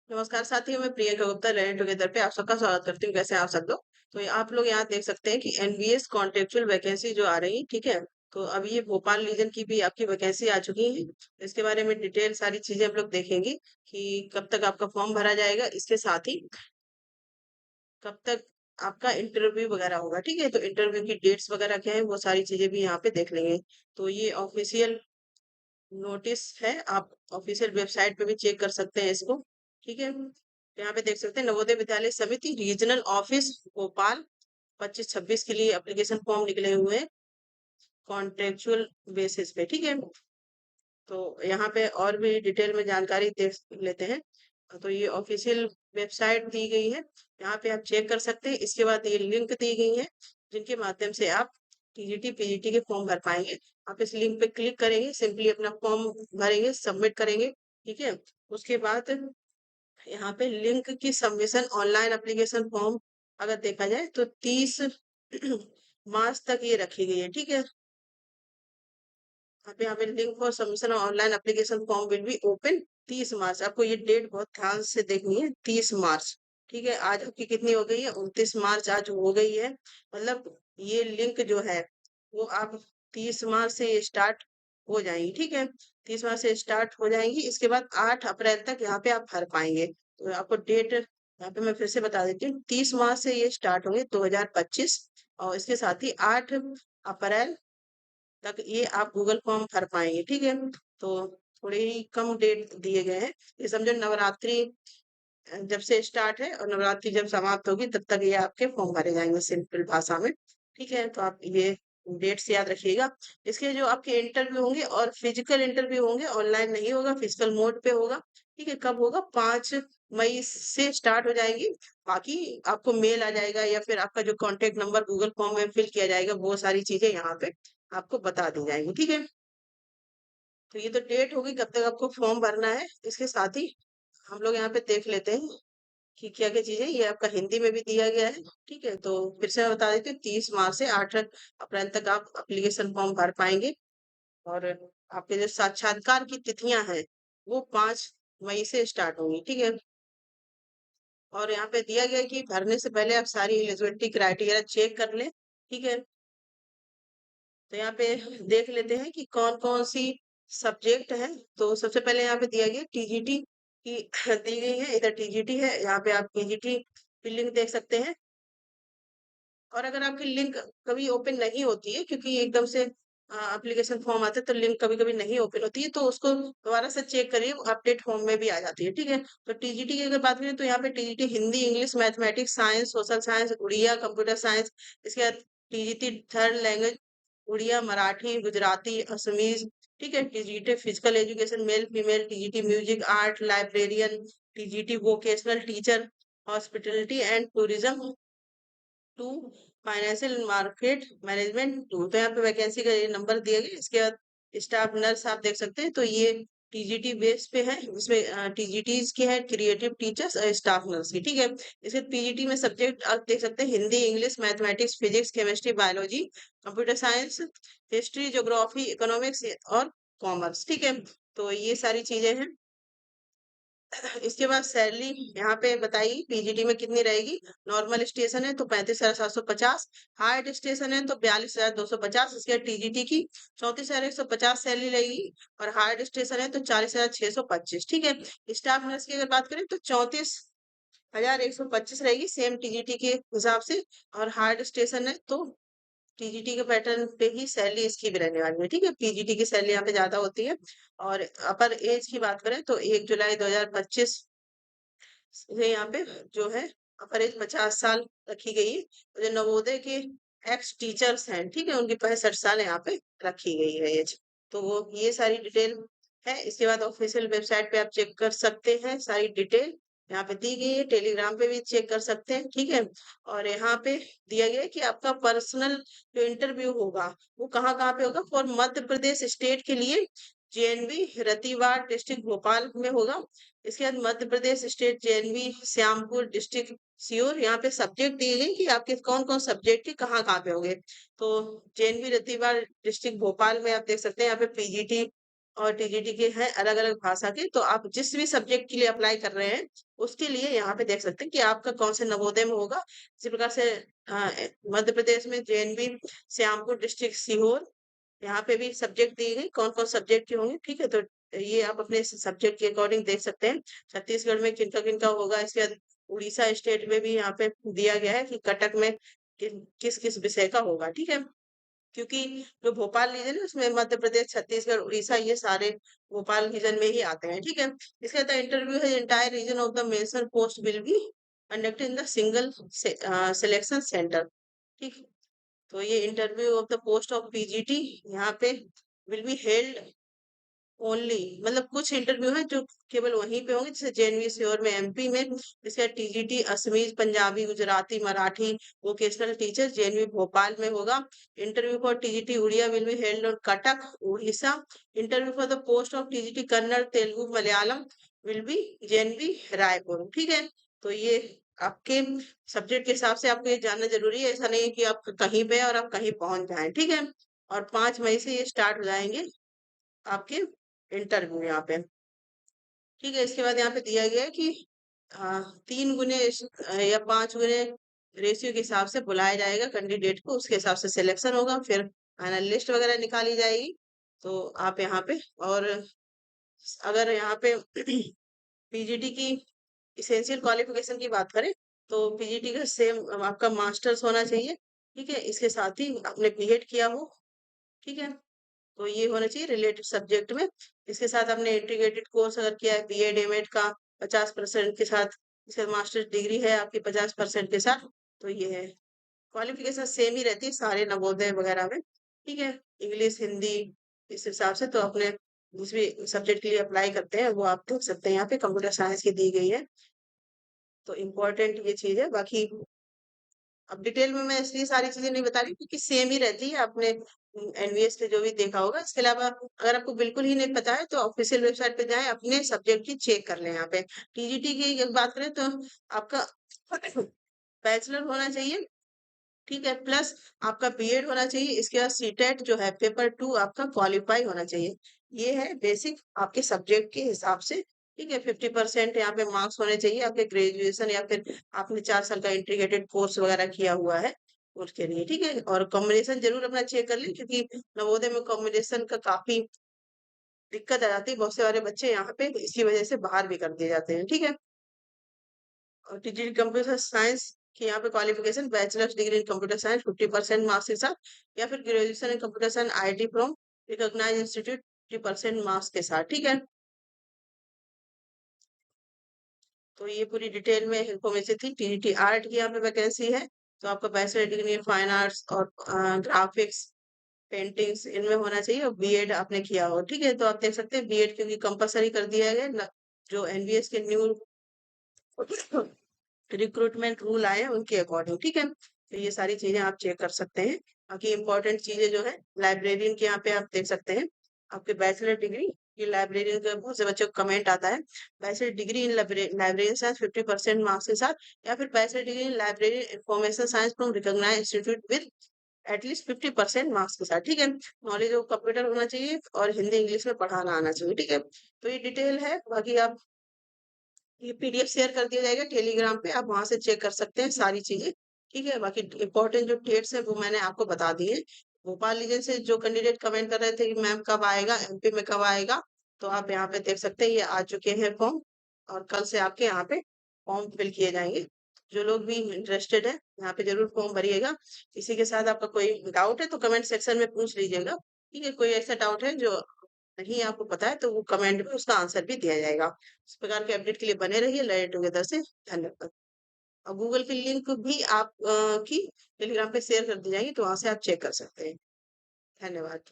नमस्कार साथियों, मैं प्रियंका गुप्ता लर्निंग टुगेदर पे आप सबका स्वागत करती हूँ। कैसे हैं आप सब लोग? तो आप लोग यहाँ देख सकते हैं कि एनवीएस कॉन्ट्रेक्चुअल वैकेंसी जो आ रही है, ठीक है। तो अभी ये भोपाल रीजन की भी आपकी वैकेंसी आ चुकी है। इसके बारे में डिटेल सारी चीजें हम लोग देखेंगे कि कब तक आपका फॉर्म भरा जाएगा, इसके साथ ही कब तक आपका इंटरव्यू वगैरह होगा, ठीक है। तो इंटरव्यू की डेट्स वगैरह क्या है, वो सारी चीजें भी यहाँ पे देख लेंगे। तो ये ऑफिशियल नोटिस है, आप ऑफिशियल वेबसाइट पे भी चेक कर सकते हैं इसको, ठीक है। यहाँ पे देख सकते हैं नवोदय विद्यालय समिति रीजनल ऑफिस भोपाल 25-26 के लिए एप्लीकेशन फॉर्म निकले हुए हैं कॉन्ट्रेक्चुअल बेसिस पे, ठीक है। तो यहाँ पे और भी डिटेल में जानकारी देख लेते हैं। तो ये ऑफिशियल वेबसाइट दी गई है, यहाँ पे आप चेक कर सकते हैं। इसके बाद ये लिंक दी गई है जिनके माध्यम से आप टीजीटी पीजीटी के फॉर्म भर पाएंगे। आप इस लिंक पे क्लिक करेंगे, सिंपली अपना फॉर्म भरेंगे, सबमिट करेंगे, ठीक है। उसके बाद यहाँ पे लिंक की सबमिशन ऑनलाइन एप्लीकेशन फॉर्म अगर देखा जाए तो 30 मार्च तक ये रखी गई है, ठीक है। आप यहाँ पे link for submission online application form will be open 30 मार्च। आपको ये डेट बहुत ध्यान से देखनी है, 30 मार्च, ठीक है। आज आपकी कितनी हो गई है? 29 मार्च आज हो गई है। मतलब ये लिंक जो है वो आप 30 मार्च से स्टार्ट हो जाएंगी, ठीक है। 30 मार्च से स्टार्ट हो जाएंगी, इसके बाद 8 अप्रैल तक यहाँ पे आप भर पाएंगे। तो आपको डेट यहाँ पे मैं फिर से बता देती हूँ, 30 मार्च से ये स्टार्ट होंगे 2025, और इसके साथ ही 8 अप्रैल तक ये आप गूगल फॉर्म भर पाएंगे, ठीक है। तो थोड़े ही कम डेट दिए गए हैं। ये समझो नवरात्रि जब से स्टार्ट है और नवरात्रि जब समाप्त होगी तब तक ये आपके फॉर्म भरे जाएंगे, सिंपल भाषा में, ठीक है। तो आप ये डेट्स याद रखिएगा। इसके जो आपके इंटरव्यू होंगे और फिजिकल इंटरव्यू होंगे, ऑनलाइन नहीं होगा, फिजिकल मोड पे होगा, ठीक है। कब होगा? 5 मई से स्टार्ट हो जाएंगी। बाकी आपको मेल आ जाएगा या फिर आपका जो कॉन्टेक्ट नंबर गूगल फॉर्म में फिल किया जाएगा, वो सारी चीजें यहाँ पे आपको बता दी जाएंगी, ठीक है। तो ये तो डेट होगी कब तक आपको फॉर्म भरना है। इसके साथ ही हम लोग यहाँ पे देख लेते हैं कि क्या क्या चीजें, ये आपका हिंदी में भी दिया गया है, ठीक है। तो फिर से मैं बता देती हूँ, 30 मार्च से 8 अप्रैल तक आप एप्लीकेशन फॉर्म भर पाएंगे। और आपके जो साक्षात्कार की तिथियां हैं वो 5 मई से स्टार्ट होंगी, ठीक है। और यहाँ पे दिया गया है कि भरने से पहले आप सारी एलिजिबिलिटी क्राइटेरिया चेक कर लें, ठीक है। तो यहाँ पे देख लेते हैं कि कौन कौन सी सब्जेक्ट है। तो सबसे पहले यहाँ पे दिया गया टीजीटी की दी गई है, इधर टीजीटी है, यहाँ पे आप पीजीटी की लिंक देख सकते हैं। और अगर आपकी लिंक कभी ओपन नहीं होती है, क्योंकि एकदम से एप्लीकेशन फॉर्म आता है तो लिंक कभी कभी नहीं ओपन होती है, तो उसको दोबारा से चेक करिए, अपडेट फॉर्म में भी आ जाती है, ठीक है। तो टीजीटी की अगर बात करें तो यहाँ पे TGT Hindi, English, mathematics, science, social science, Odia, computer science. इसके बाद TGT third language Odia, Marathi, Gujarati, Assamese, ठीक है। TGT physical education male female, TGT music art librarian, TGT vocational teacher, hospitality and tourism two, financial market management two. तो यहाँ पे vacancy का ये number दिया गया। इसके बाद स्टाफ नर्स आप देख सकते हैं, तो ये टीजीटी बेस पे है, इसमें टीजीटीज की है, क्रिएटिव टीचर्स और स्टाफ नर्स की, ठीक है। इसके पीजीटी में सब्जेक्ट आप देख सकते हैं, Hindi, English, mathematics, physics, chemistry, biology, computer science, history, geography, economics और कॉमर्स, ठीक है। तो ये सारी चीजें हैं। इसके बाद सैलरी यहाँ पे बताइए पीजीटी में कितनी रहेगी। नॉर्मल स्टेशन है तो 35,750, हार्ड स्टेशन है तो 42,250। इसके बाद टीजीटी की 34,150 सैलरी रहेगी, और हार्ड स्टेशन है तो 40,625, ठीक है। स्टाफ नर्स की अगर बात करें तो 34,125 रहेगी, सेम टीजीटी के हिसाब से। और हार्ड स्टेशन है तो टीजीटी के पैटर्न पे ही सैलरी इसकी भी रहने वाली है, ठीक है। पीजीटी की सैलरी यहाँ पे ज्यादा होती है। और अपर एज की बात करें तो 1 जुलाई 2025 से यहाँ पे जो है अपर एज 50 साल रखी गई है। और जो नवोदय के एक्स टीचर्स हैं, ठीक है, उनकी 65 साल यहाँ पे रखी गई है एज। तो वो ये सारी डिटेल है। इसके बाद ऑफिशियल वेबसाइट पे आप चेक कर सकते हैं, सारी डिटेल यहाँ पे दी गई है, टेलीग्राम पे भी चेक कर सकते हैं, ठीक है। और यहाँ पे दिया गया है कि आपका पर्सनल जो इंटरव्यू होगा वो कहाँ कहाँ पे होगा। फॉर मध्य प्रदेश स्टेट के लिए जेएनवी रतिवाड़ डिस्ट्रिक्ट भोपाल में होगा। इसके बाद Madhya Pradesh state JNV Shyampur district Sehore. यहाँ पे सब्जेक्ट दिए गए कि आपके कौन कौन सब्जेक्ट के कहाँ कहाँ पे होंगे। तो जेएनवी रतिवाड़ डिस्ट्रिक्ट भोपाल में आप देख सकते हैं, यहाँ पे पीजीटी और टीजीटी के हैं अलग अलग भाषा के। तो आप जिस भी सब्जेक्ट के लिए अप्लाई कर रहे हैं उसके लिए यहाँ पे देख सकते हैं कि आपका कौन से नवोदय में होगा। इसी प्रकार से मध्य प्रदेश में जेएनवी श्यामपुर डिस्ट्रिक्ट सीहोर, यहाँ पे भी सब्जेक्ट दी गई कौन कौन सब्जेक्ट के होंगे, ठीक है। तो ये आप अपने सब्जेक्ट के अकॉर्डिंग देख सकते हैं। छत्तीसगढ़ में किनका किनका होगा। इसके बाद उड़ीसा स्टेट में भी यहाँ पे दिया गया है कि कटक में किस किस विषय का होगा, ठीक है। क्योंकि जो भोपाल रीजन है उसमें मध्य प्रदेश, छत्तीसगढ़, उड़ीसा ये सारे भोपाल रीजन में ही आते हैं, ठीक है। इसके बाद इंटरव्यू है entire reason of the mention post will be conducted in the single selection centre, ठीक। तो ये interview of the post of PGT यहाँ पे विल बी हेल्ड ओनली, मतलब कुछ इंटरव्यू है जो केवल वहीं पे होंगे, जैसे जेएनवी श्योर में एमपी में, इसका TGT Assamese Punjabi Gujarati Marathi vocational teacher JNV Bhopal में होगा। Interview for TGT Odia will be held on Cuttack Orissa. Interview for the post of TGT Kannada Telugu Malayalam will be JNV Raipur, ठीक है। तो ये आपके सब्जेक्ट के हिसाब से आपको ये जानना जरूरी है। ऐसा नहीं है कि आप कहीं पे हैं और आप कहीं पहुंच जाएं, ठीक है। और 5 मई से ये स्टार्ट हो जाएंगे आपके इंटरव्यू यहाँ पे, ठीक है। इसके बाद यहाँ पे दिया गया है कि 3 गुने या 5 गुने रेशियो के हिसाब से बुलाया जाएगा कैंडिडेट को, उसके हिसाब से सिलेक्शन होगा, फिर फाइनल लिस्ट वगैरह निकाली जाएगी। तो आप यहाँ पे, और अगर यहाँ पे पीजीटी की इसेंशियल क्वालिफिकेशन की बात करें तो पीजीटी का सेम आपका मास्टर्स होना चाहिए, ठीक है। इसके साथ ही आपने बीएड किया हो, ठीक है। तो ये होना चाहिए रिलेटेड सब्जेक्ट में। इसके साथ आपने इंटीग्रेटेड कोर्स अगर किया है बीएड एमएड का 50% के साथ, इसके मास्टर्स डिग्री है आपकी 50% के साथ, तो ये है। क्वालिफिकेशन सेम ही रहती है सारे नवोदय वगैरह में, ठीक है। इंग्लिश हिंदी इस हिसाब से तो अपने जिस भी सब्जेक्ट के लिए अप्लाई करते हैं वो आप देख सकते हैं। यहाँ पे कंप्यूटर साइंस की दी गई है, तो इम्पोर्टेंट ये चीज है। बाकी अब डिटेल में मैं इसलिए सारी चीजें नहीं बता रही क्योंकि सेम ही रहती है, आपने एनवीएस पे जो भी देखा होगा। इसके अलावा अगर आपको बिल्कुल ही नहीं पता है तो ऑफिशियल वेबसाइट पे जाएं, अपने सब्जेक्ट की चेक कर लें। यहाँ पे टीजीटी की अगर बात करें तो आपका बैचलर होना चाहिए, ठीक है, प्लस आपका बीएड होना चाहिए। इसके बाद सीटेट जो है पेपर 2 आपका क्वालिफाई होना चाहिए। ये है बेसिक आपके सब्जेक्ट के हिसाब से, ठीक है। 50% यहाँ पे मार्क्स होने चाहिए आपके ग्रेजुएशन या फिर आपने 4 साल का इंटीग्रेटेड कोर्स वगैरह किया हुआ है उसके लिए, ठीक है। और कॉम्बिनेशन जरूर अपना चेक कर लें क्योंकि नवोदय में कॉम्बिनेशन का काफी दिक्कत आ जाती है। बहुत से सारे बच्चे यहाँ पे इसी वजह से बाहर भी कर दिए जाते हैं, ठीक है। और टीजीटी कंप्यूटर साइंस की यहाँ पे qualification bachelor's degree in computer science 50% marks के साथ, या फिर graduation in computer science IT from recognise institute 50% marks के साथ, ठीक है। तो ये पूरी डिटेल में इंफॉर्मेशन थी। टीजीटी आर्ट की यहाँ पे वैकेंसी है, तो आपका bachelor degree in fine arts और ग्राफिक्स पेंटिंग्स इनमें होना चाहिए और बीएड आपने किया हो, ठीक है। तो आप देख सकते हैं बीएड क्योंकि कंपलसरी कर दिया गया जो एनवीएस के न्यू रिक्रूटमेंट रूल आए हैं उनके अकॉर्डिंग, ठीक है। तो ये सारी चीजें आप चेक कर सकते हैं। बाकी इंपॉर्टेंट चीजें जो है लाइब्रेरियन के यहाँ पे आप देख सकते हैं आपके बैचलर डिग्री, ये लाइब्रेरियन का बहुत से बच्चों को कमेंट आता है। Bachelor degree in librarian science 50% marks के साथ, या फिर bachelor degree in library information science from recognised institute with at least 50% marks के साथ, ठीक है। नॉलेज ऑफ कंप्यूटर होना चाहिए और हिंदी इंग्लिश में पढ़ाना आना चाहिए, ठीक है। तो ये डिटेल है। बाकी आप ये पीडीएफ शेयर कर दिया जाएगा टेलीग्राम पे, आप वहां से चेक कर सकते हैं सारी चीजें, ठीक है। बाकी इंपॉर्टेंट जो डेट्स है वो मैंने आपको बता दिए। भोपाल रीजन से जो कैंडिडेट कमेंट कर रहे थे कि मैम कब आएगा, एमपी में कब आएगा, तो आप यहाँ पे देख सकते हैं ये आ चुके हैं फॉर्म, और कल से आपके यहाँ पे फॉर्म फिल किए जाएंगे। जो लोग भी इंटरेस्टेड है यहाँ पे जरूर फॉर्म भरिएगा। इसी के साथ आपका कोई डाउट है तो कमेंट सेक्शन में पूछ लीजिएगा, ठीक है। कोई ऐसा डाउट है जो नहीं आपको पता है तो वो कमेंट में उसका आंसर भी दिया जाएगा। इस प्रकार के अपडेट के लिए बने रहिए लर्न टुगेदर से। धन्यवाद। और गूगल की लिंक भी आप की टेलीग्राम पे शेयर कर दी जाएगी, तो वहां से आप चेक कर सकते हैं। धन्यवाद।